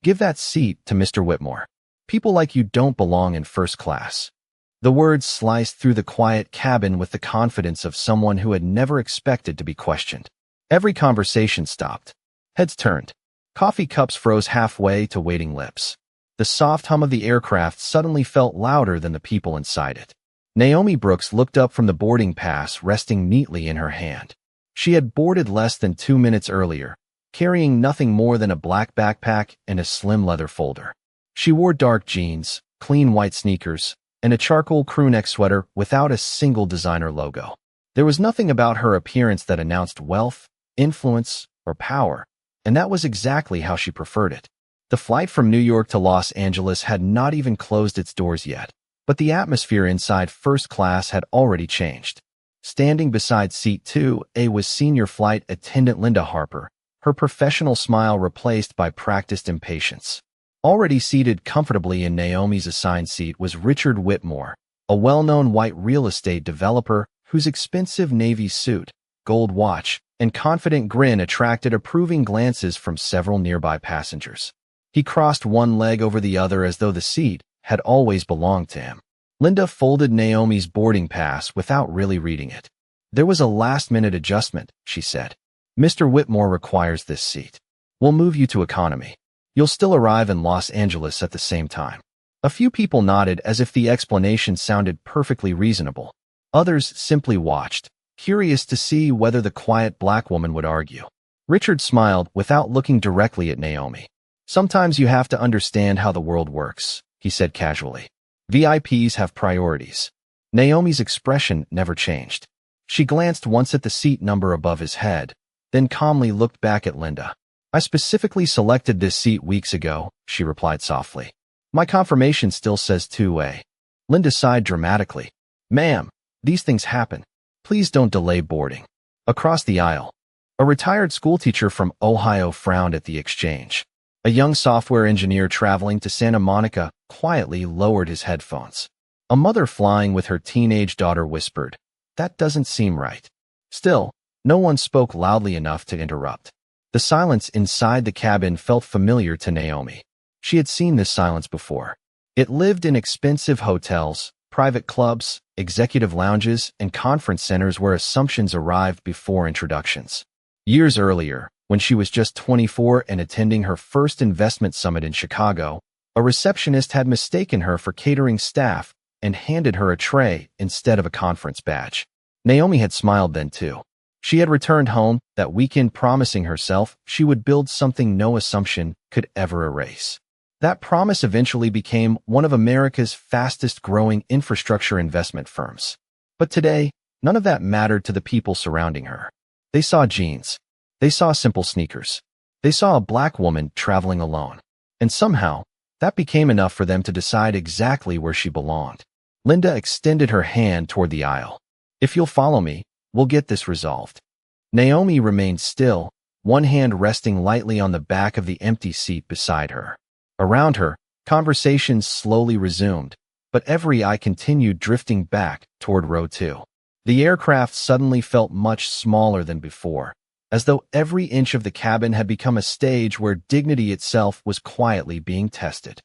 Give that seat to Mr. Whitmore. People like you don't belong in first class." The words sliced through the quiet cabin with the confidence of someone who had never expected to be questioned. Every conversation stopped. Heads turned. Coffee cups froze halfway to waiting lips. The soft hum of the aircraft suddenly felt louder than the people inside it. Naomi Brooks looked up from the boarding pass resting neatly in her hand. She had boarded less than 2 minutes earlier, carrying nothing more than a black backpack and a slim leather folder. She wore dark jeans, clean white sneakers, and a charcoal crewneck sweater without a single designer logo. There was nothing about her appearance that announced wealth, influence, or power, and that was exactly how she preferred it. The flight from New York to Los Angeles had not even closed its doors yet, but the atmosphere inside first class had already changed. Standing beside seat 2A was senior flight attendant Linda Harper, her professional smile replaced by practiced impatience. Already seated comfortably in Naomi's assigned seat was Richard Whitmore, a well-known white real estate developer whose expensive navy suit, gold watch, and confident grin attracted approving glances from several nearby passengers. He crossed one leg over the other as though the seat had always belonged to him. Linda folded Naomi's boarding pass without really reading it. "There was a last-minute adjustment," she said. "Mr. Whitmore requires this seat. We'll move you to economy. You'll still arrive in Los Angeles at the same time." A few people nodded as if the explanation sounded perfectly reasonable. Others simply watched, curious to see whether the quiet black woman would argue. Richard smiled without looking directly at Naomi. "Sometimes you have to understand how the world works," he said casually. "VIPs have priorities." Naomi's expression never changed. She glanced once at the seat number above his head, then calmly looked back at Linda. "I specifically selected this seat weeks ago," she replied softly. "My confirmation still says 2A. Linda sighed dramatically. "Ma'am, these things happen. Please don't delay boarding." Across the aisle, a retired schoolteacher from Ohio frowned at the exchange. A young software engineer traveling to Santa Monica quietly lowered his headphones. A mother flying with her teenage daughter whispered, "That doesn't seem right." Still, no one spoke loudly enough to interrupt. The silence inside the cabin felt familiar to Naomi. She had seen this silence before. It lived in expensive hotels, private clubs, executive lounges, and conference centers where assumptions arrived before introductions. Years earlier, when she was just 24 and attending her first investment summit in Chicago, a receptionist had mistaken her for catering staff and handed her a tray instead of a conference badge. Naomi had smiled then too. She had returned home that weekend promising herself she would build something no assumption could ever erase. That promise eventually became one of America's fastest-growing infrastructure investment firms. But today, none of that mattered to the people surrounding her. They saw jeans. They saw simple sneakers. They saw a black woman traveling alone. And somehow, that became enough for them to decide exactly where she belonged. Linda extended her hand toward the aisle. "If you'll follow me, we'll get this resolved." Naomi remained still, one hand resting lightly on the back of the empty seat beside her. Around her, conversations slowly resumed, but every eye continued drifting back toward row 2. The aircraft suddenly felt much smaller than before, as though every inch of the cabin had become a stage where dignity itself was quietly being tested.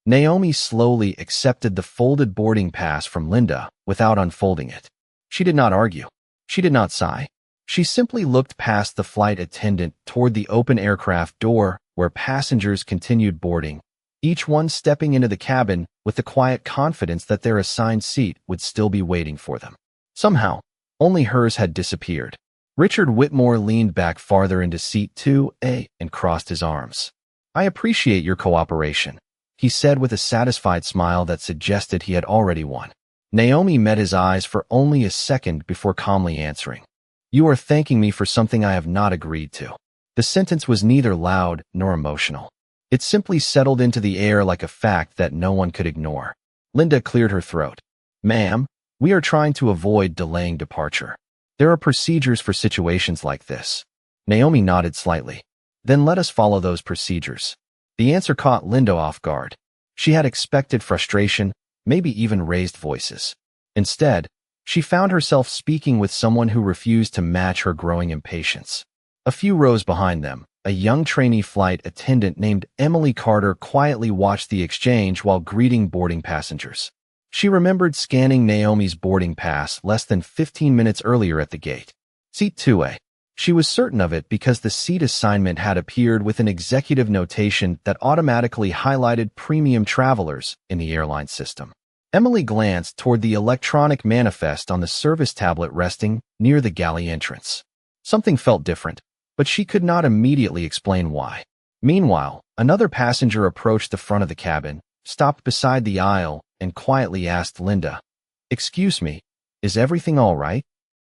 Naomi slowly accepted the folded boarding pass from Linda without unfolding it. She did not argue. She did not sigh. She simply looked past the flight attendant toward the open aircraft door where passengers continued boarding, each one stepping into the cabin with the quiet confidence that their assigned seat would still be waiting for them. Somehow, only hers had disappeared. Richard Whitmore leaned back farther into seat 2A and crossed his arms. "I appreciate your cooperation," he said with a satisfied smile that suggested he had already won. Naomi met his eyes for only a second before calmly answering, "You are thanking me for something I have not agreed to." The sentence was neither loud nor emotional. It simply settled into the air like a fact that no one could ignore. Linda cleared her throat. "Ma'am, we are trying to avoid delaying departure. There are procedures for situations like this." Naomi nodded slightly. "Then let us follow those procedures." The answer caught Linda off guard. She had expected frustration, maybe even raised voices. Instead, she found herself speaking with someone who refused to match her growing impatience. A few rows behind them, A young trainee flight attendant named Emily Carter quietly watched the exchange while greeting boarding passengers. She remembered scanning Naomi's boarding pass less than 15 minutes earlier at the gate. Seat 2A. She was certain of it because the seat assignment had appeared with an executive notation that automatically highlighted premium travelers in the airline system. Emily glanced toward the electronic manifest on the service tablet resting near the galley entrance. Something felt different, but she could not immediately explain why. Meanwhile, another passenger approached the front of the cabin, stopped beside the aisle, and quietly asked Linda, "Excuse me, is everything all right?"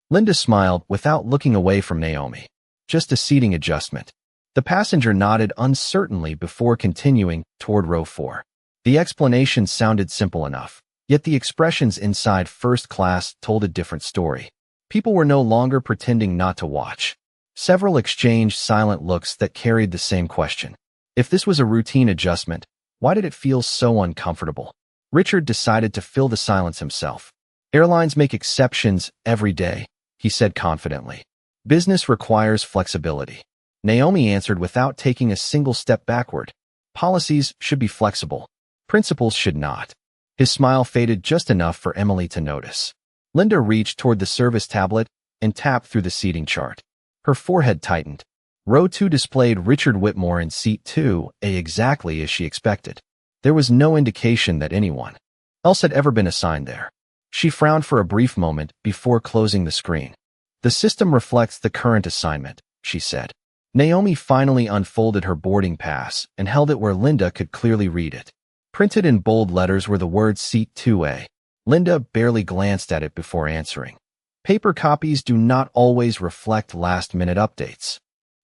Linda smiled without looking away from Naomi. "Just a seating adjustment." The passenger nodded uncertainly before continuing toward row 4. The explanation sounded simple enough, yet the expressions inside first class told a different story. People were no longer pretending not to watch. Several exchanged silent looks that carried the same question. If this was a routine adjustment, why did it feel so uncomfortable? Richard decided to fill the silence himself. "Airlines make exceptions every day," he said confidently. "Business requires flexibility." Naomi answered without taking a single step backward. "Policies should be flexible. Principles should not." His smile faded just enough for Emily to notice. Linda reached toward the service tablet and tapped through the seating chart. Her forehead tightened. Row 2 displayed Richard Whitmore in seat 2A exactly as she expected. There was no indication that anyone else had ever been assigned there. She frowned for a brief moment before closing the screen. "The system reflects the current assignment," she said. Naomi finally unfolded her boarding pass and held it where Linda could clearly read it. Printed in bold letters were the words Seat 2A. Linda barely glanced at it before answering. Paper copies do not always reflect last-minute updates.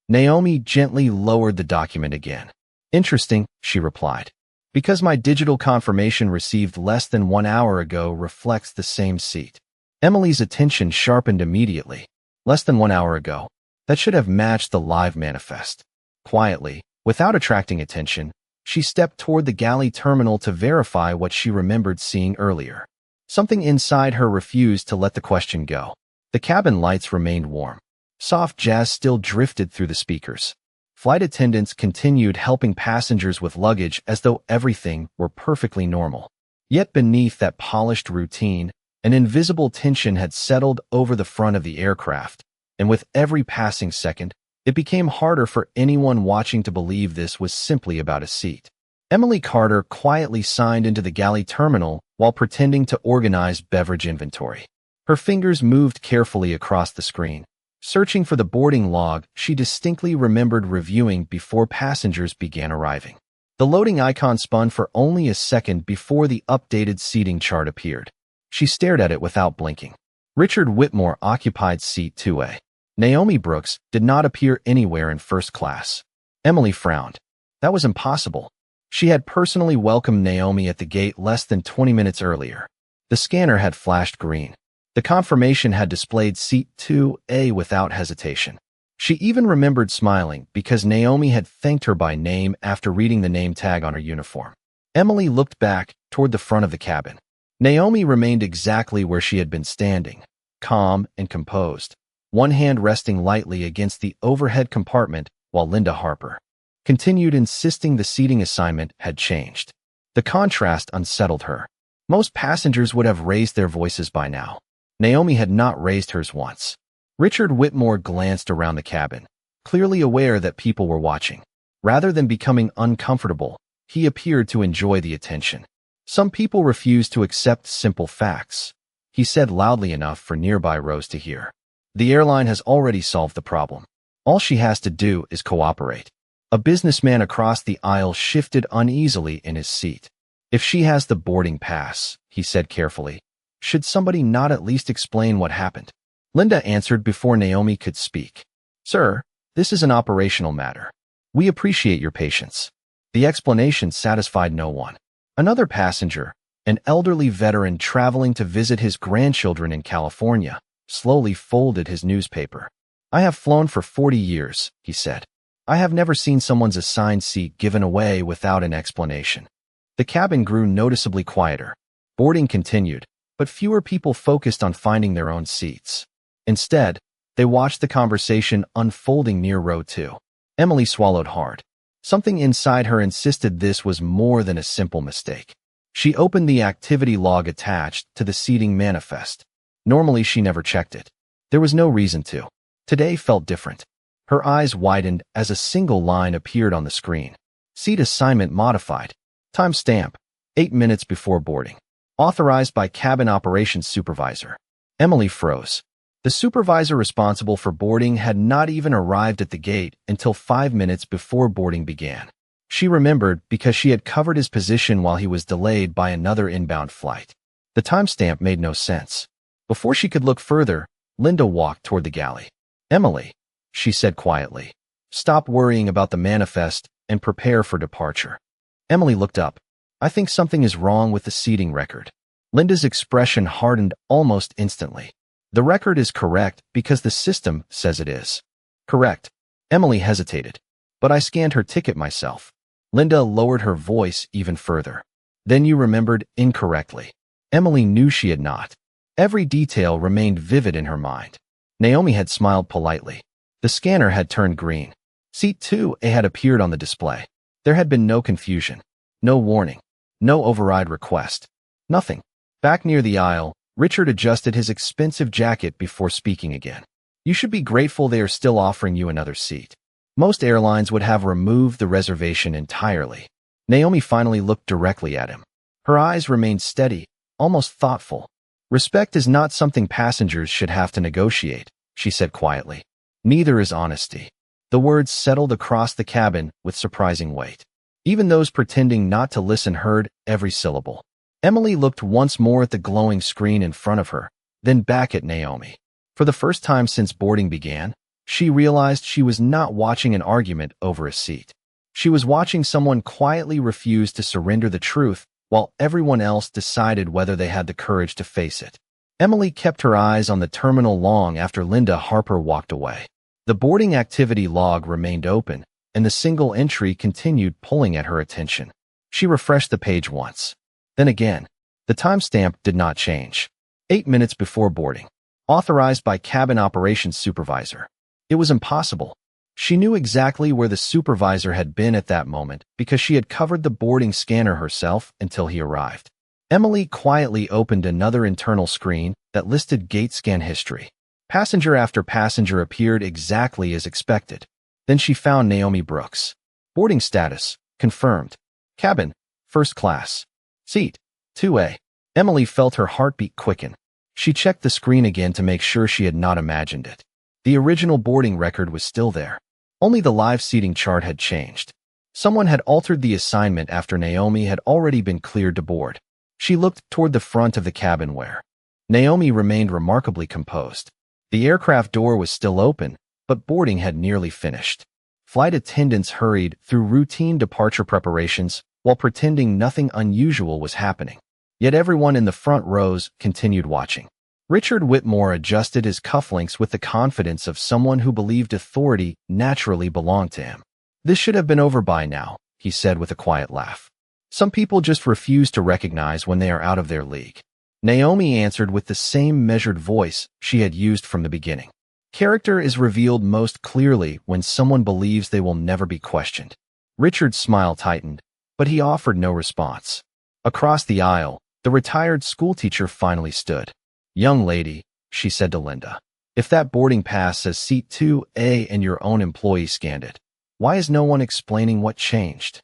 Naomi gently lowered the document again. "Interesting," she replied. "Because my digital confirmation received less than 1 hour ago reflects the same seat." Emily's attention sharpened immediately. Less than 1 hour ago. That should have matched the live manifest. Quietly, without attracting attention, she stepped toward the galley terminal to verify what she remembered seeing earlier. Something inside her refused to let the question go. The cabin lights remained warm. Soft jazz still drifted through the speakers. Flight attendants continued helping passengers with luggage as though everything were perfectly normal. Yet beneath that polished routine, an invisible tension had settled over the front of the aircraft, and with every passing second, it became harder for anyone watching to believe this was simply about a seat. Emily Carter quietly signed into the galley terminal while pretending to organize beverage inventory. Her fingers moved carefully across the screen. Searching for the boarding log she distinctly remembered reviewing before passengers began arriving. The loading icon spun for only a second before the updated seating chart appeared. She stared at it without blinking. Richard Whitmore occupied seat 2A. Naomi Brooks did not appear anywhere in first class. Emily frowned. That was impossible. She had personally welcomed Naomi at the gate less than 20 minutes earlier. The scanner had flashed green. The confirmation had displayed seat 2A without hesitation. She even remembered smiling because Naomi had thanked her by name after reading the name tag on her uniform. Emily looked back toward the front of the cabin. Naomi remained exactly where she had been standing, calm and composed, one hand resting lightly against the overhead compartment while Linda Harper continued insisting the seating assignment had changed. The contrast unsettled her. Most passengers would have raised their voices by now. Naomi had not raised hers once. Richard Whitmore glanced around the cabin, clearly aware that people were watching. Rather than becoming uncomfortable, he appeared to enjoy the attention. "Some people refuse to accept simple facts," he said loudly enough for nearby rows to hear. "The airline has already solved the problem. All she has to do is cooperate." A businessman across the aisle shifted uneasily in his seat. "If she has the boarding pass," he said carefully, "should somebody not at least explain what happened?" Linda answered before Naomi could speak. "Sir, this is an operational matter. We appreciate your patience." The explanation satisfied no one. Another passenger, an elderly veteran traveling to visit his grandchildren in California, slowly folded his newspaper. "I have flown for 40 years, he said. "I have never seen someone's assigned seat given away without an explanation." The cabin grew noticeably quieter. Boarding continued, but fewer people focused on finding their own seats. Instead, they watched the conversation unfolding near row 2. Emily swallowed hard. Something inside her insisted this was more than a simple mistake. She opened the activity log attached to the seating manifest. Normally, she never checked it. There was no reason to. Today felt different. Her eyes widened as a single line appeared on the screen. Seat assignment modified. Timestamp: 8 minutes before boarding. Authorized by cabin operations supervisor. Emily froze. The supervisor responsible for boarding had not even arrived at the gate until 5 minutes before boarding began. She remembered because she had covered his position while he was delayed by another inbound flight. The timestamp made no sense. Before she could look further, Linda walked toward the galley. "Emily," she said quietly, "stop worrying about the manifest and prepare for departure." Emily looked up. "I think something is wrong with the seating record." Linda's expression hardened almost instantly. "The record is correct because the system says it is." "Correct." Emily hesitated. "But I scanned her ticket myself." Linda lowered her voice even further. "Then you remembered incorrectly." Emily knew she had not. Every detail remained vivid in her mind. Naomi had smiled politely. The scanner had turned green. Seat 2A had appeared on the display. There had been no confusion, no warning, no override request. Nothing. Back near the aisle, Richard adjusted his expensive jacket before speaking again. "You should be grateful they are still offering you another seat. Most airlines would have removed the reservation entirely." Naomi finally looked directly at him. Her eyes remained steady, almost thoughtful. "Respect is not something passengers should have to negotiate," she said quietly. "Neither is honesty." The words settled across the cabin with surprising weight. Even those pretending not to listen heard every syllable. Emily looked once more at the glowing screen in front of her, then back at Naomi. For the first time since boarding began, she realized she was not watching an argument over a seat. She was watching someone quietly refuse to surrender the truth while everyone else decided whether they had the courage to face it. Emily kept her eyes on the terminal long after Linda Harper walked away. The boarding activity log remained open, and the single entry continued pulling at her attention. She refreshed the page once. Then again. The timestamp did not change. 8 minutes before boarding. Authorized by cabin operations supervisor. It was impossible. She knew exactly where the supervisor had been at that moment because she had covered the boarding scanner herself until he arrived. Emily quietly opened another internal screen that listed gate scan history. Passenger after passenger appeared exactly as expected. Then she found Naomi Brooks. Boarding status: confirmed. Cabin: first class. Seat: 2A. Emily felt her heartbeat quicken. She checked the screen again to make sure she had not imagined it. The original boarding record was still there. Only the live seating chart had changed. Someone had altered the assignment after Naomi had already been cleared to board. She looked toward the front of the cabin where Naomi remained remarkably composed. The aircraft door was still open, but boarding had nearly finished. Flight attendants hurried through routine departure preparations while pretending nothing unusual was happening. Yet everyone in the front rows continued watching. Richard Whitmore adjusted his cufflinks with the confidence of someone who believed authority naturally belonged to him. "This should have been over by now," he said with a quiet laugh. "Some people just refuse to recognize when they are out of their league." Naomi answered with the same measured voice she had used from the beginning. "Character is revealed most clearly when someone believes they will never be questioned." Richard's smile tightened, but he offered no response. Across the aisle, the retired schoolteacher finally stood. "Young lady," she said to Linda, "if that boarding pass says seat 2A and your own employee scanned it, why is no one explaining what changed?"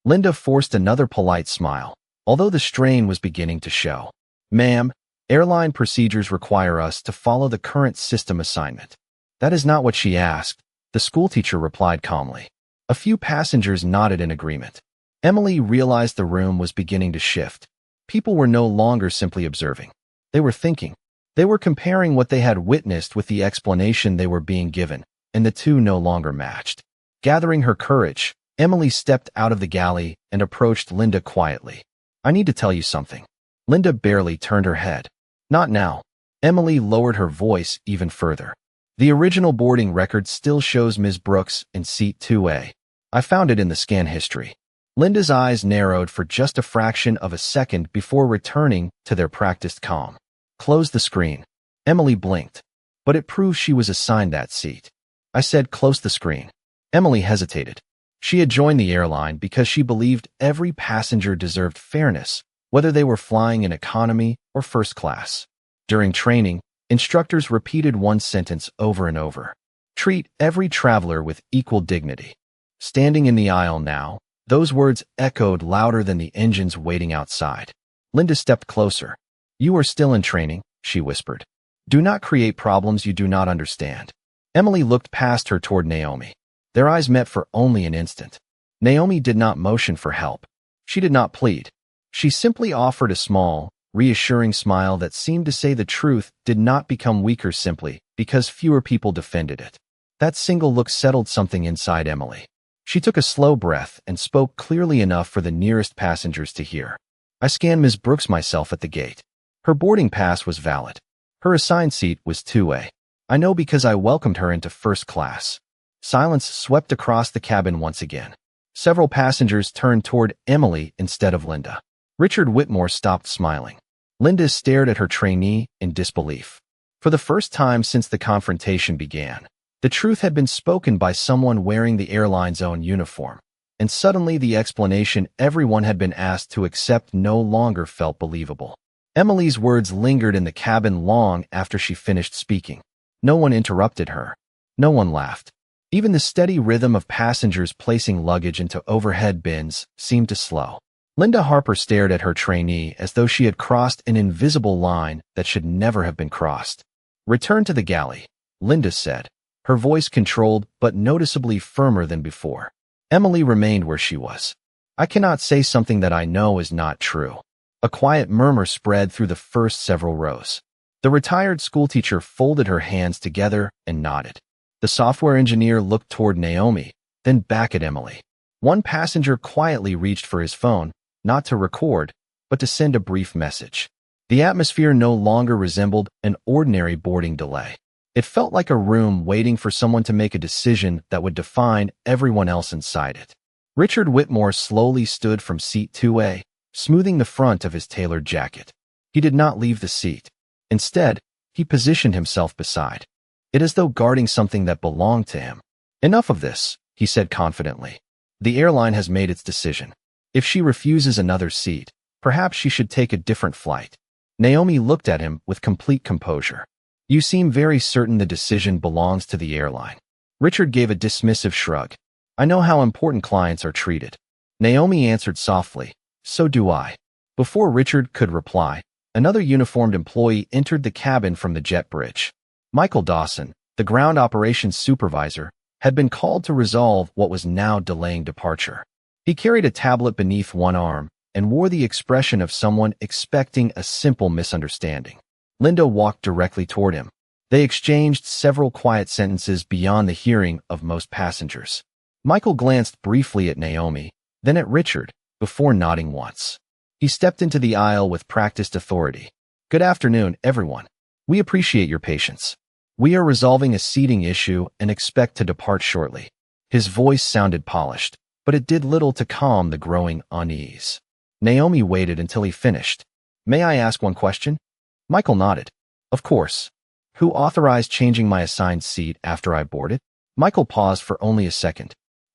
Linda forced another polite smile, although the strain was beginning to show. "Ma'am, airline procedures require us to follow the current system assignment." "That is not what she asked," the schoolteacher replied calmly. A few passengers nodded in agreement. Emily realized the room was beginning to shift. People were no longer simply observing. They were thinking. They were comparing what they had witnessed with the explanation they were being given, and the two no longer matched. Gathering her courage, Emily stepped out of the galley and approached Linda quietly. "I need to tell you something." Linda barely turned her head. "Not now." Emily lowered her voice even further. "The original boarding record still shows Ms. Brooks in seat 2A. I found it in the scan history." Linda's eyes narrowed for just a fraction of a second before returning to their practiced calm. "Close the screen." Emily blinked. "But it proves she was assigned that seat." "I said close the screen." Emily hesitated. She had joined the airline because she believed every passenger deserved fairness, whether they were flying in economy or first class. During training, instructors repeated one sentence over and over. Treat every traveler with equal dignity. Standing in the aisle now, those words echoed louder than the engines waiting outside. Linda stepped closer. You are still in training, she whispered. Do not create problems you do not understand. Emily looked past her toward Naomi. Their eyes met for only an instant. Naomi did not motion for help. She did not plead. She simply offered a small, reassuring smile that seemed to say the truth did not become weaker simply because fewer people defended it. That single look settled something inside Emily. She took a slow breath and spoke clearly enough for the nearest passengers to hear. I scanned Ms. Brooks myself at the gate. Her boarding pass was valid. Her assigned seat was 2A. I know because I welcomed her into first class. Silence swept across the cabin once again. Several passengers turned toward Emily instead of Linda. Richard Whitmore stopped smiling. Linda stared at her trainee in disbelief. For the first time since the confrontation began, the truth had been spoken by someone wearing the airline's own uniform, and suddenly the explanation everyone had been asked to accept no longer felt believable. Emily's words lingered in the cabin long after she finished speaking. No one interrupted her. No one laughed. Even the steady rhythm of passengers placing luggage into overhead bins seemed to slow. Linda Harper stared at her trainee as though she had crossed an invisible line that should never have been crossed. Return to the galley, Linda said, her voice controlled but noticeably firmer than before. Emily remained where she was. I cannot say something that I know is not true. A quiet murmur spread through the first several rows. The retired schoolteacher folded her hands together and nodded. The software engineer looked toward Naomi, then back at Emily. One passenger quietly reached for his phone, not to record, but to send a brief message. The atmosphere no longer resembled an ordinary boarding delay. It felt like a room waiting for someone to make a decision that would define everyone else inside it. Richard Whitmore slowly stood from seat 2A, smoothing the front of his tailored jacket. He did not leave the seat. Instead, he positioned himself beside it as though guarding something that belonged to him. Enough of this, he said confidently. The airline has made its decision. If she refuses another seat, perhaps she should take a different flight. Naomi looked at him with complete composure. You seem very certain the decision belongs to the airline. Richard gave a dismissive shrug. I know how important clients are treated. Naomi answered softly, so do I. Before Richard could reply, another uniformed employee entered the cabin from the jet bridge. Michael Dawson, the ground operations supervisor, had been called to resolve what was now delaying departure. He carried a tablet beneath one arm and wore the expression of someone expecting a simple misunderstanding. Linda walked directly toward him. They exchanged several quiet sentences beyond the hearing of most passengers. Michael glanced briefly at Naomi, then at Richard, before nodding once. He stepped into the aisle with practiced authority. Good afternoon, everyone. We appreciate your patience. We are resolving a seating issue and expect to depart shortly. His voice sounded polished, but it did little to calm the growing unease. Naomi waited until he finished. May I ask one question? Michael nodded. Of course. Who authorized changing my assigned seat after I boarded? Michael paused for only a second.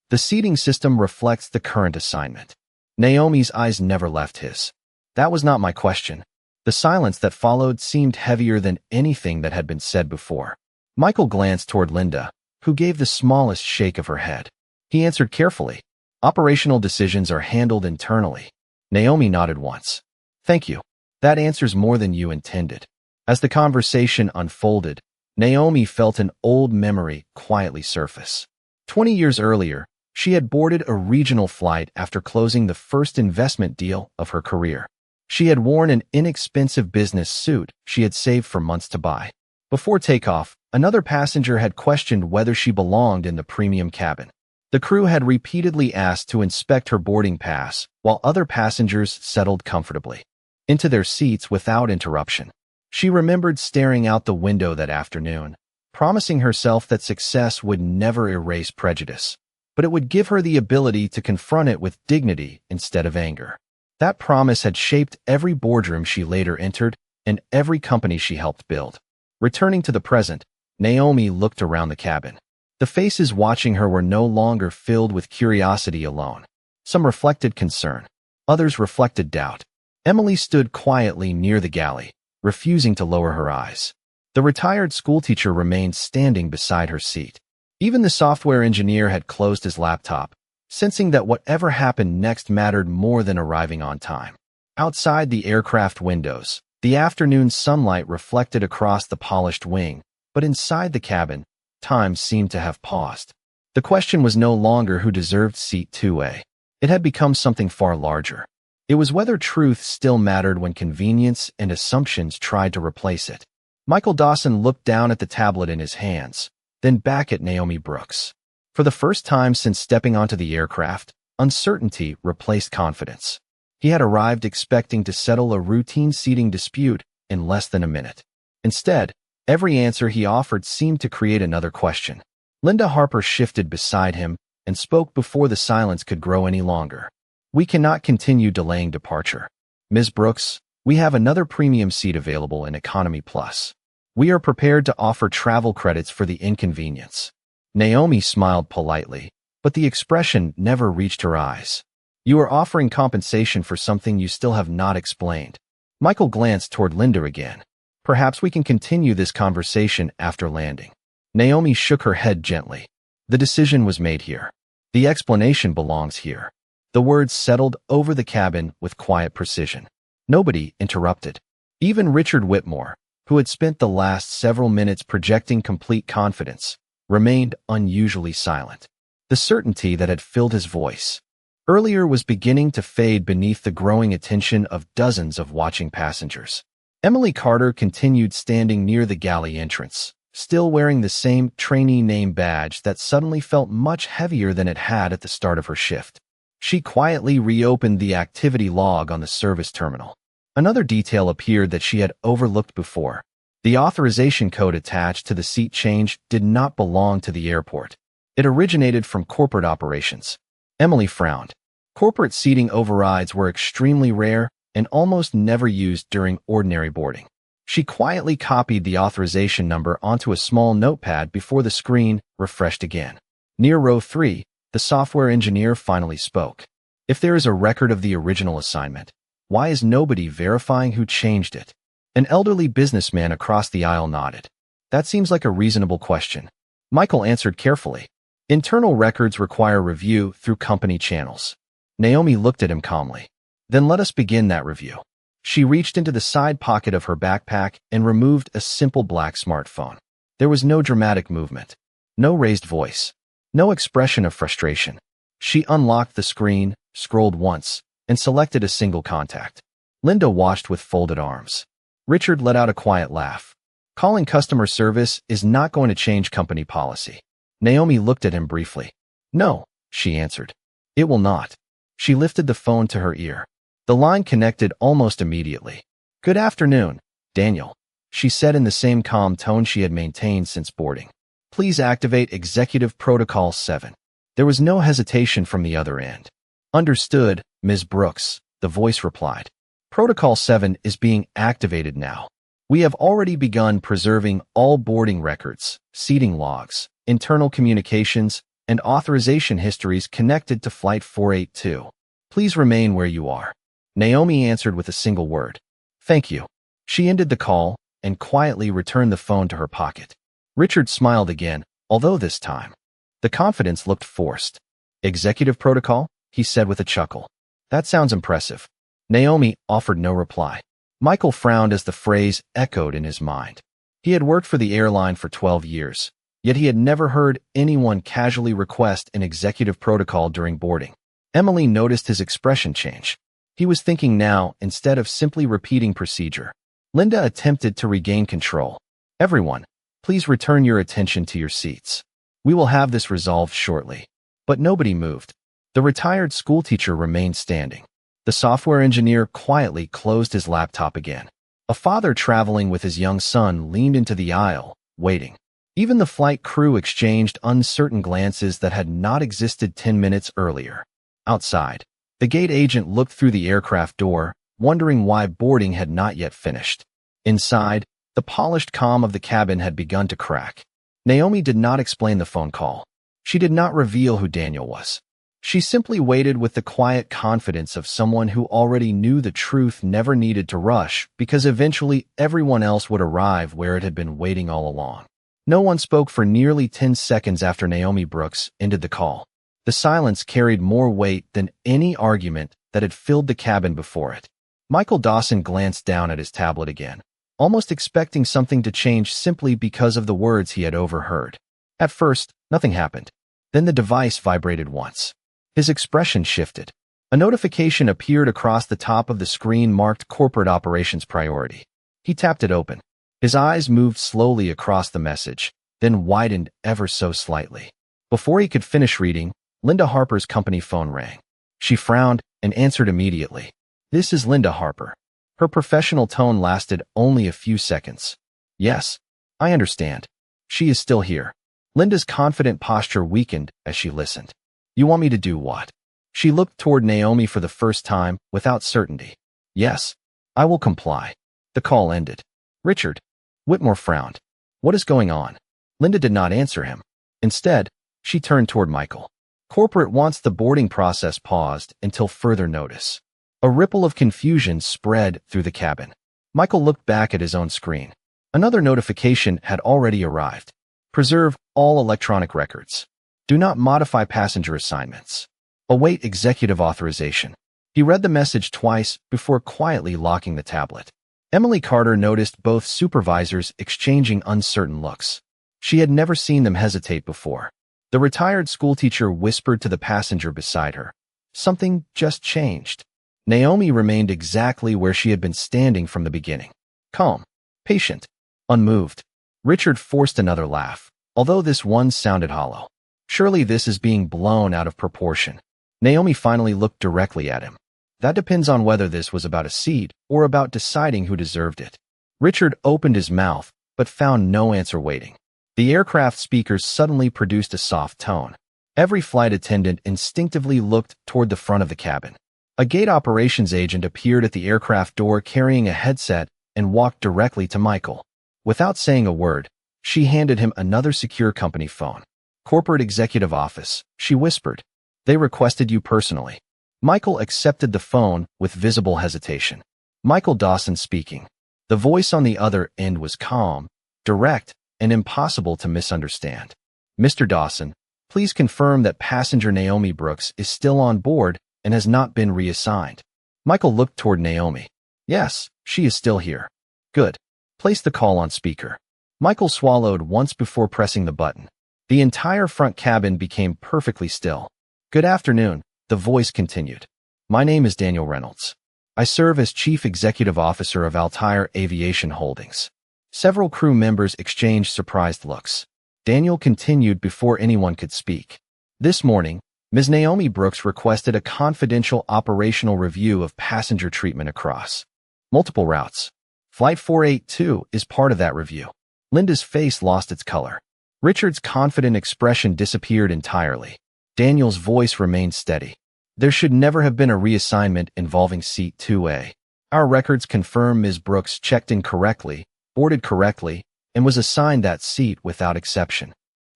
The seating system reflects the current assignment. Naomi's eyes never left his. That was not my question. The silence that followed seemed heavier than anything that had been said before. Michael glanced toward Linda, who gave the smallest shake of her head. He answered carefully. Operational decisions are handled internally. Naomi nodded once. Thank you. That answers more than you intended. As the conversation unfolded, Naomi felt an old memory quietly surface. 20 years earlier, she had boarded a regional flight after closing the first investment deal of her career. She had worn an inexpensive business suit she had saved for months to buy. Before takeoff, another passenger had questioned whether she belonged in the premium cabin. The crew had repeatedly asked to inspect her boarding pass, while other passengers settled comfortably into their seats without interruption. She remembered staring out the window that afternoon, promising herself that success would never erase prejudice, but it would give her the ability to confront it with dignity instead of anger. That promise had shaped every boardroom she later entered and every company she helped build. Returning to the present, Naomi looked around the cabin. The faces watching her were no longer filled with curiosity alone. Some reflected concern. Others reflected doubt. Emily stood quietly near the galley, refusing to lower her eyes. The retired schoolteacher remained standing beside her seat. Even the software engineer had closed his laptop, sensing that whatever happened next mattered more than arriving on time. Outside the aircraft windows, the afternoon sunlight reflected across the polished wing, but inside the cabin, time seemed to have paused. The question was no longer who deserved seat 2A. It had become something far larger. It was whether truth still mattered when convenience and assumptions tried to replace it. Michael Dawson looked down at the tablet in his hands, then back at Naomi Brooks. For the first time since stepping onto the aircraft, uncertainty replaced confidence. He had arrived expecting to settle a routine seating dispute in less than a minute. Instead, every answer he offered seemed to create another question. Linda Harper shifted beside him and spoke before the silence could grow any longer. "We cannot continue delaying departure. Ms. Brooks, we have another premium seat available in Economy Plus. We are prepared to offer travel credits for the inconvenience." Naomi smiled politely, but the expression never reached her eyes. "You are offering compensation for something you still have not explained." Michael glanced toward Linda again. "Perhaps we can continue this conversation after landing." Naomi shook her head gently. "The decision was made here. The explanation belongs here." The words settled over the cabin with quiet precision. Nobody interrupted. Even Richard Whitmore, who had spent the last several minutes projecting complete confidence, remained unusually silent. The certainty that had filled his voice earlier was beginning to fade beneath the growing attention of dozens of watching passengers. Emily Carter continued standing near the galley entrance, still wearing the same trainee name badge that suddenly felt much heavier than it had at the start of her shift. She quietly reopened the activity log on the service terminal. Another detail appeared that she had overlooked before. The authorization code attached to the seat change did not belong to the airport. It originated from corporate operations. Emily frowned. Corporate seating overrides were extremely rare and almost never used during ordinary boarding. She quietly copied the authorization number onto a small notepad before the screen refreshed again. Near row 3, the software engineer finally spoke. "If there is a record of the original assignment, why is nobody verifying who changed it?" An elderly businessman across the aisle nodded. "That seems like a reasonable question." Michael answered carefully. "Internal records require review through company channels." Naomi looked at him calmly. "Then let us begin that review." She reached into the side pocket of her backpack and removed a simple black smartphone. There was no dramatic movement, no raised voice, no expression of frustration. She unlocked the screen, scrolled once, and selected a single contact. Linda watched with folded arms. Richard let out a quiet laugh. "Calling customer service is not going to change company policy." Naomi looked at him briefly. "No," she answered. "It will not." She lifted the phone to her ear. The line connected almost immediately. "Good afternoon, Daniel," she said in the same calm tone she had maintained since boarding. "Please activate Executive Protocol 7. There was no hesitation from the other end. "Understood, Ms. Brooks," the voice replied. "Protocol 7 is being activated now. We have already begun preserving all boarding records, seating logs, internal communications, and authorization histories connected to Flight 482. Please remain where you are." Naomi answered with a single word. "Thank you." She ended the call and quietly returned the phone to her pocket. Richard smiled again, although this time the confidence looked forced. "Executive protocol?" he said with a chuckle. "That sounds impressive." Naomi offered no reply. Michael frowned as the phrase echoed in his mind. He had worked for the airline for 12 years, yet he had never heard anyone casually request an executive protocol during boarding. Emily noticed his expression change. He was thinking now instead of simply repeating procedure. Linda attempted to regain control. "Everyone, please return your attention to your seats. We will have this resolved shortly." But nobody moved. The retired schoolteacher remained standing. The software engineer quietly closed his laptop again. A father traveling with his young son leaned into the aisle, waiting. Even the flight crew exchanged uncertain glances that had not existed 10 minutes earlier. Outside, the gate agent looked through the aircraft door, wondering why boarding had not yet finished. Inside, the polished calm of the cabin had begun to crack. Naomi did not explain the phone call. She did not reveal who Daniel was. She simply waited with the quiet confidence of someone who already knew the truth never needed to rush because eventually everyone else would arrive where it had been waiting all along. No one spoke for nearly 10 seconds after Naomi Brooks ended the call. The silence carried more weight than any argument that had filled the cabin before it. Michael Dawson glanced down at his tablet again, almost expecting something to change simply because of the words he had overheard. At first, nothing happened. Then the device vibrated once. His expression shifted. A notification appeared across the top of the screen marked Corporate Operations Priority. He tapped it open. His eyes moved slowly across the message, then widened ever so slightly. Before he could finish reading, Linda Harper's company phone rang. She frowned and answered immediately. "This is Linda Harper." Her professional tone lasted only a few seconds. "Yes, I understand. She is still here." Linda's confident posture weakened as she listened. "You want me to do what?" She looked toward Naomi for the first time without certainty. "Yes, I will comply." The call ended. "Richard." Whitmore frowned. "What is going on?" Linda did not answer him. Instead, she turned toward Michael. "Corporate wants the boarding process paused until further notice." A ripple of confusion spread through the cabin. Michael looked back at his own screen. Another notification had already arrived. "Preserve all electronic records. Do not modify passenger assignments. Await executive authorization." He read the message twice before quietly locking the tablet. Emily Carter noticed both supervisors exchanging uncertain looks. She had never seen them hesitate before. The retired schoolteacher whispered to the passenger beside her. Something just changed. Naomi remained exactly where she had been standing from the beginning. Calm, patient, unmoved. Richard forced another laugh, although this one sounded hollow. "Surely this is being blown out of proportion." Naomi finally looked directly at him. "That depends on whether this was about a seat or about deciding who deserved it." Richard opened his mouth, but found no answer waiting. The aircraft speakers suddenly produced a soft tone. Every flight attendant instinctively looked toward the front of the cabin. A gate operations agent appeared at the aircraft door carrying a headset and walked directly to Michael. Without saying a word, she handed him another secure company phone. "Corporate Executive Office," she whispered. "They requested you personally." Michael accepted the phone with visible hesitation. Michael Dawson speaking. The voice on the other end was calm, direct, and impossible to misunderstand. "Mr. Dawson, please confirm that passenger Naomi Brooks is still on board and has not been reassigned." Michael looked toward Naomi. "Yes, she is still here." "Good. Place the call on speaker." Michael swallowed once before pressing the button. The entire front cabin became perfectly still. "Good afternoon," the voice continued. "My name is Daniel Reynolds. I serve as Chief Executive Officer of Altair Aviation Holdings." Several crew members exchanged surprised looks. Daniel continued before anyone could speak. "This morning, Ms. Naomi Brooks requested a confidential operational review of passenger treatment across multiple routes. Flight 482 is part of that review." Linda's face lost its color. Richard's confident expression disappeared entirely. Daniel's voice remained steady. "There should never have been a reassignment involving Seat 2A. Our records confirm Ms. Brooks checked in correctly, boarded correctly, and was assigned that seat without exception."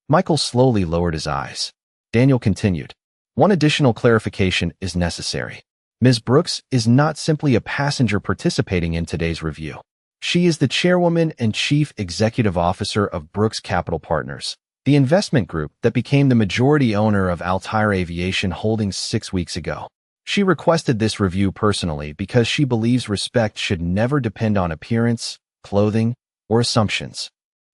Michael slowly lowered his eyes. Daniel continued. "One additional clarification is necessary. Ms. Brooks is not simply a passenger participating in today's review. She is the chairwoman and chief executive officer of Brooks Capital Partners, the investment group that became the majority owner of Altair Aviation Holdings 6 weeks ago. She requested this review personally because she believes respect should never depend on appearance, clothing, or assumptions."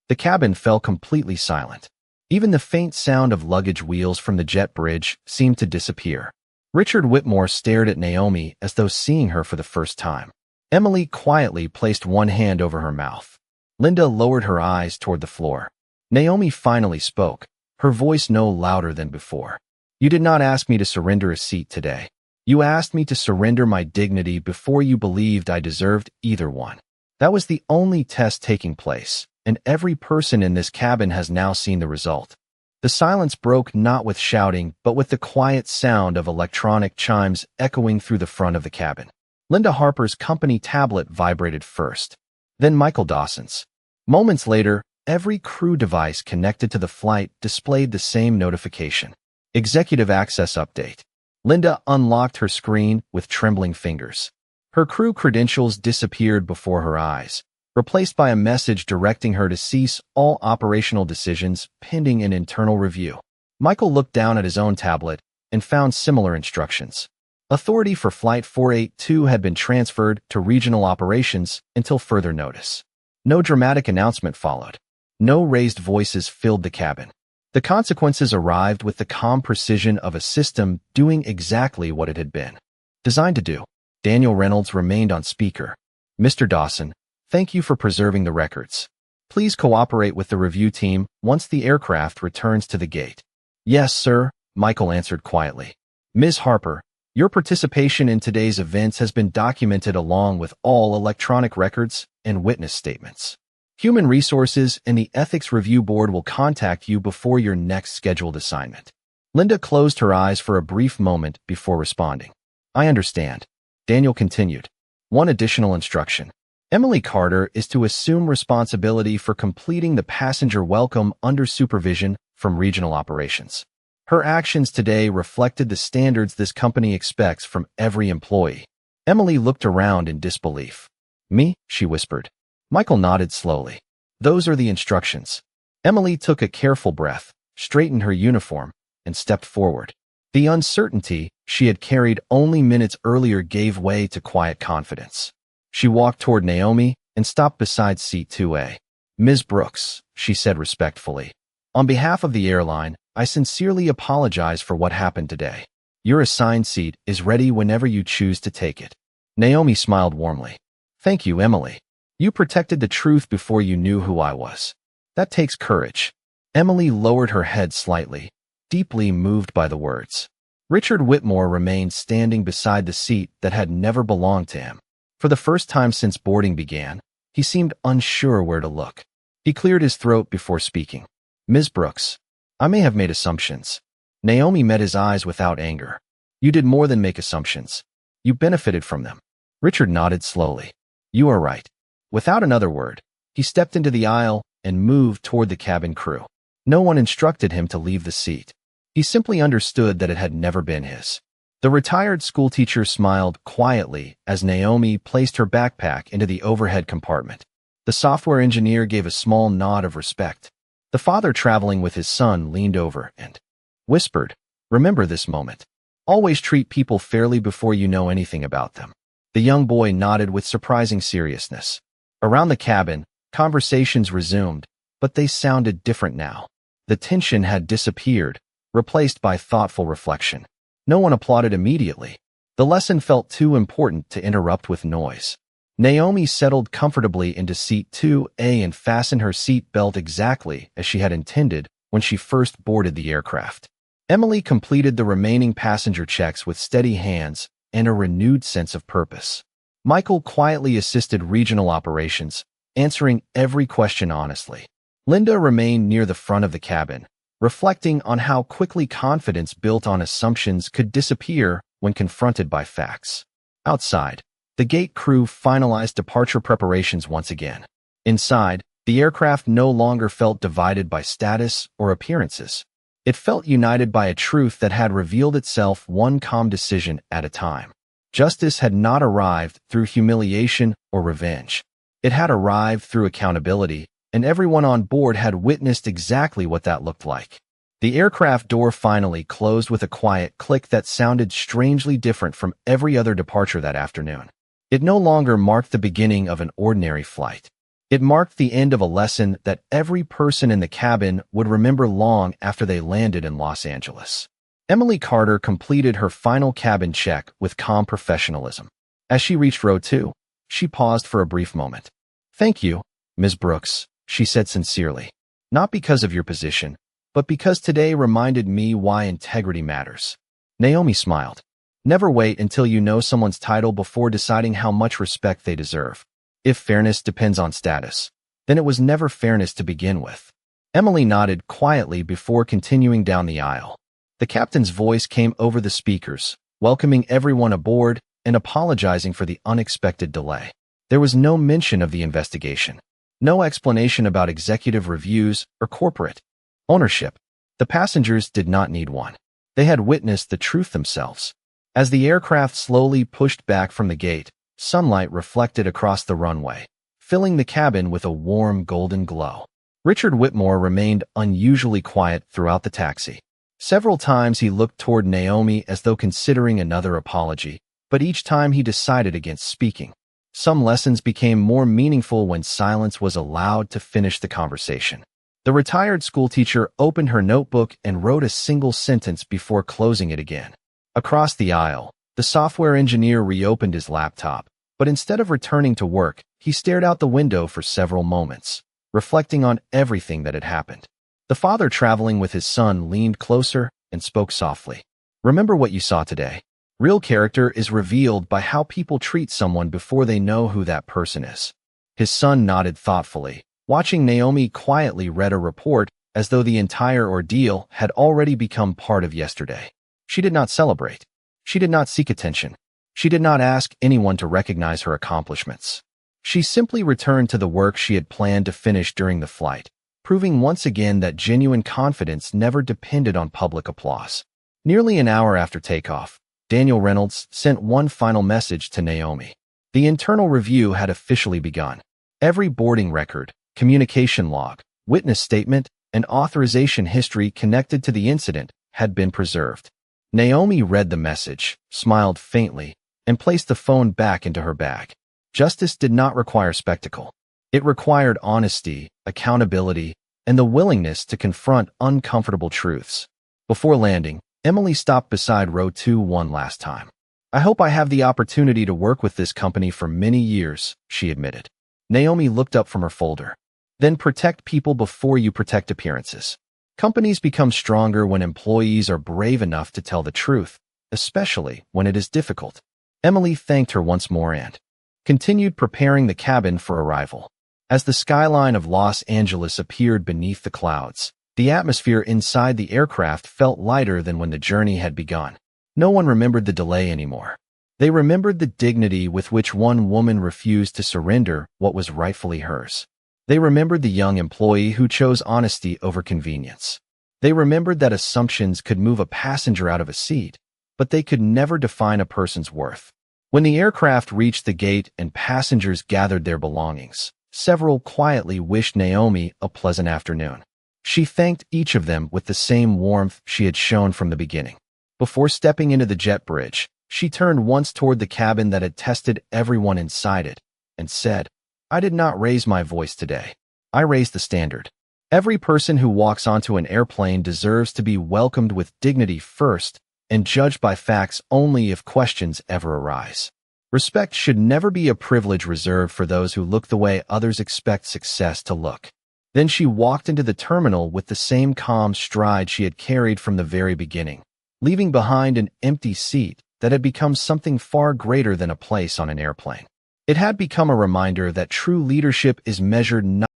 The cabin fell completely silent. Even the faint sound of luggage wheels from the jet bridge seemed to disappear. Richard Whitmore stared at Naomi as though seeing her for the first time. Emily quietly placed one hand over her mouth. Linda lowered her eyes toward the floor. Naomi finally spoke, her voice no louder than before. "You did not ask me to surrender a seat today. You asked me to surrender my dignity before you believed I deserved either one. That was the only test taking place, and every person in this cabin has now seen the result." The silence broke not with shouting, but with the quiet sound of electronic chimes echoing through the front of the cabin. Linda Harper's company tablet vibrated first, then Michael Dawson's. Moments later, every crew device connected to the flight displayed the same notification. Executive Access Update. Linda unlocked her screen with trembling fingers. Her crew credentials disappeared before her eyes, replaced by a message directing her to cease all operational decisions pending an internal review. Michael looked down at his own tablet and found similar instructions. Authority for Flight 482 had been transferred to regional operations until further notice. No dramatic announcement followed. No raised voices filled the cabin. The consequences arrived with the calm precision of a system doing exactly what it had been designed to do. Daniel Reynolds remained on speaker. Mr. Dawson, thank you for preserving the records. Please cooperate with the review team once the aircraft returns to the gate. Yes, sir, Michael answered quietly. Ms. Harper, your participation in today's events has been documented along with all electronic records and witness statements. Human Resources and the Ethics Review Board will contact you before your next scheduled assignment. Linda closed her eyes for a brief moment before responding. I understand. Daniel continued. One additional instruction. Emily Carter is to assume responsibility for completing the passenger welcome under supervision from regional operations. Her actions today reflected the standards this company expects from every employee. Emily looked around in disbelief. Me? She whispered. Michael nodded slowly. Those are the instructions. Emily took a careful breath, straightened her uniform, and stepped forward. The uncertainty she had carried only minutes earlier gave way to quiet confidence. She walked toward Naomi and stopped beside seat 2A. Ms. Brooks, she said respectfully. On behalf of the airline, I sincerely apologize for what happened today. Your assigned seat is ready whenever you choose to take it. Naomi smiled warmly. Thank you, Emily. You protected the truth before you knew who I was. That takes courage. Emily lowered her head slightly, deeply moved by the words. Richard Whitmore remained standing beside the seat that had never belonged to him. For the first time since boarding began, he seemed unsure where to look. He cleared his throat before speaking. Ms. Brooks, I may have made assumptions. Naomi met his eyes without anger. You did more than make assumptions. You benefited from them. Richard nodded slowly. You are right. Without another word, he stepped into the aisle and moved toward the cabin crew. No one instructed him to leave the seat. He simply understood that it had never been his. The retired schoolteacher smiled quietly as Naomi placed her backpack into the overhead compartment. The software engineer gave a small nod of respect. The father traveling with his son leaned over and whispered, Remember this moment. Always treat people fairly before you know anything about them. The young boy nodded with surprising seriousness. Around the cabin, conversations resumed, but they sounded different now. The tension had disappeared, replaced by thoughtful reflection. No one applauded immediately. The lesson felt too important to interrupt with noise. Naomi settled comfortably into seat 2A and fastened her seat belt exactly as she had intended when she first boarded the aircraft. Emily completed the remaining passenger checks with steady hands and a renewed sense of purpose. Michael quietly assisted regional operations, answering every question honestly. Linda remained near the front of the cabin, reflecting on how quickly confidence built on assumptions could disappear when confronted by facts. Outside, the gate crew finalized departure preparations once again. Inside, the aircraft no longer felt divided by status or appearances. It felt united by a truth that had revealed itself one calm decision at a time. Justice had not arrived through humiliation or revenge. It had arrived through accountability, and everyone on board had witnessed exactly what that looked like. The aircraft door finally closed with a quiet click that sounded strangely different from every other departure that afternoon. It no longer marked the beginning of an ordinary flight. It marked the end of a lesson that every person in the cabin would remember long after they landed in Los Angeles. Emily Carter completed her final cabin check with calm professionalism. As she reached row 2, she paused for a brief moment. Thank you, Ms. Brooks, she said sincerely. Not because of your position, but because today reminded me why integrity matters. Naomi smiled. Never wait until you know someone's title before deciding how much respect they deserve. If fairness depends on status, then it was never fairness to begin with. Emily nodded quietly before continuing down the aisle. The captain's voice came over the speakers, welcoming everyone aboard and apologizing for the unexpected delay. There was no mention of the investigation. No explanation about executive reviews or corporate ownership. The passengers did not need one. They had witnessed the truth themselves. As the aircraft slowly pushed back from the gate, sunlight reflected across the runway, filling the cabin with a warm golden glow. Richard Whitmore remained unusually quiet throughout the taxi. Several times he looked toward Naomi as though considering another apology, but each time he decided against speaking. Some lessons became more meaningful when silence was allowed to finish the conversation. The retired schoolteacher opened her notebook and wrote a single sentence before closing it again. Across the aisle, the software engineer reopened his laptop, but instead of returning to work, he stared out the window for several moments, reflecting on everything that had happened. The father traveling with his son leaned closer and spoke softly. "Remember what you saw today. Real character is revealed by how people treat someone before they know who that person is." His son nodded thoughtfully, watching Naomi quietly read a report as though the entire ordeal had already become part of yesterday. She did not celebrate. She did not seek attention. She did not ask anyone to recognize her accomplishments. She simply returned to the work she had planned to finish during the flight, proving once again that genuine confidence never depended on public applause. Nearly an hour after takeoff, Daniel Reynolds sent one final message to Naomi. The internal review had officially begun. Every boarding record, communication log, witness statement, and authorization history connected to the incident had been preserved. Naomi read the message, smiled faintly, and placed the phone back into her bag. Justice did not require spectacle. It required honesty, accountability, and the willingness to confront uncomfortable truths. Before landing, Emily stopped beside row 2 one last time. "I hope I have the opportunity to work with this company for many years," she admitted. Naomi looked up from her folder. "Then protect people before you protect appearances. Companies become stronger when employees are brave enough to tell the truth, especially when it is difficult." Emily thanked her once more and continued preparing the cabin for arrival. As the skyline of Los Angeles appeared beneath the clouds, the atmosphere inside the aircraft felt lighter than when the journey had begun. No one remembered the delay anymore. They remembered the dignity with which one woman refused to surrender what was rightfully hers. They remembered the young employee who chose honesty over convenience. They remembered that assumptions could move a passenger out of a seat, but they could never define a person's worth. When the aircraft reached the gate and passengers gathered their belongings, several quietly wished Naomi a pleasant afternoon. She thanked each of them with the same warmth she had shown from the beginning. Before stepping into the jet bridge, she turned once toward the cabin that had tested everyone inside it and said, "I did not raise my voice today. I raised the standard. Every person who walks onto an airplane deserves to be welcomed with dignity first and judged by facts only if questions ever arise. Respect should never be a privilege reserved for those who look the way others expect success to look." Then she walked into the terminal with the same calm stride she had carried from the very beginning, leaving behind an empty seat that had become something far greater than a place on an airplane. It had become a reminder that true leadership is measured not